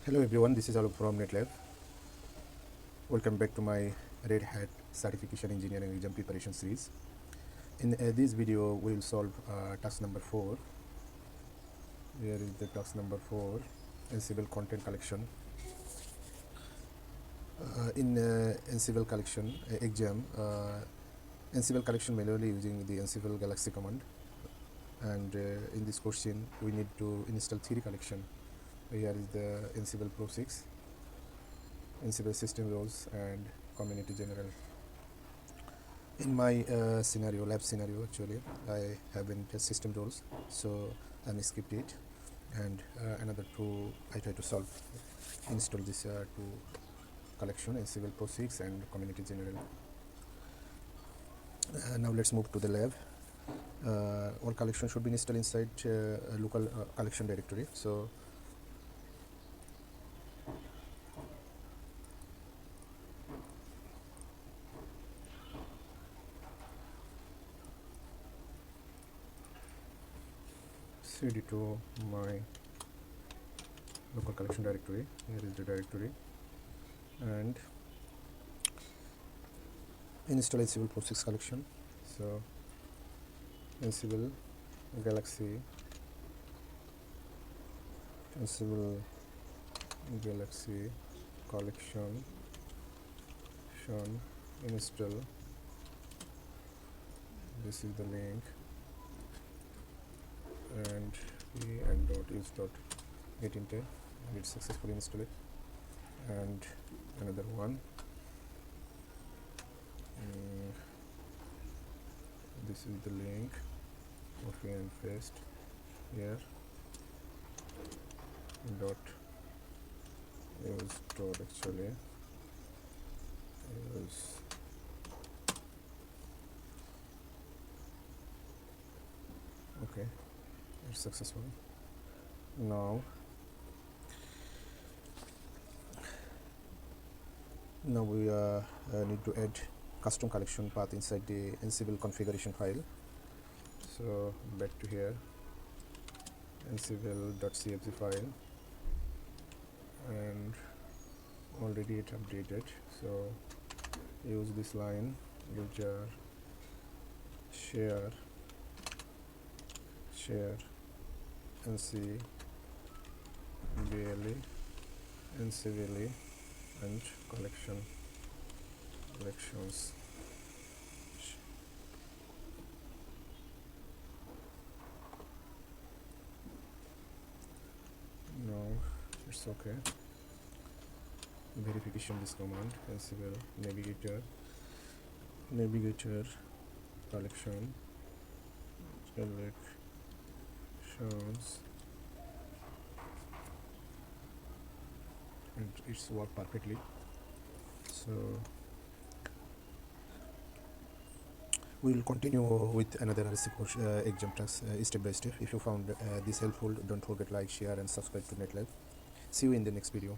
Hello everyone, this is Alok from NetLab. Welcome back to my Red Hat Certification Engineering Exam Preparation series. In this video, we will solve task number 4. Here is the task number 4, Ansible content collection. In Ansible collection exam, Ansible collection manually using the Ansible Galaxy command. And in this question, we need to install 3 collection. Here is the Ansible Pro 6. Ansible system roles and community general. In my lab scenario, actually I have been just system roles, so I skipped it, and another two I try to solve, install this two collection, Ansible Pro 6 and community general. Now let's move to the lab. All collection should be installed inside a local collection directory. So cd to my local collection directory. Here is the directory, and install Ansible Pro 6 collection. So Ansible Galaxy collection install. This is the link, and use.get intel, and it's successfully installed. And another one, this is the link, copy and paste here, dot use dot actually use okay, it's successful. Now we need to add custom collection path inside the Ansible configuration file. So back to here, ansible.cfg file, and already it updated. So use this line, user share Ansible and collections. No, it's okay. Verification this command, Ansible navigator collection collections, and it's worked perfectly. So we will continue with another RHCE exam task step by step. If you found this helpful, don't forget like, share and subscribe to NetLab. See you in the next video.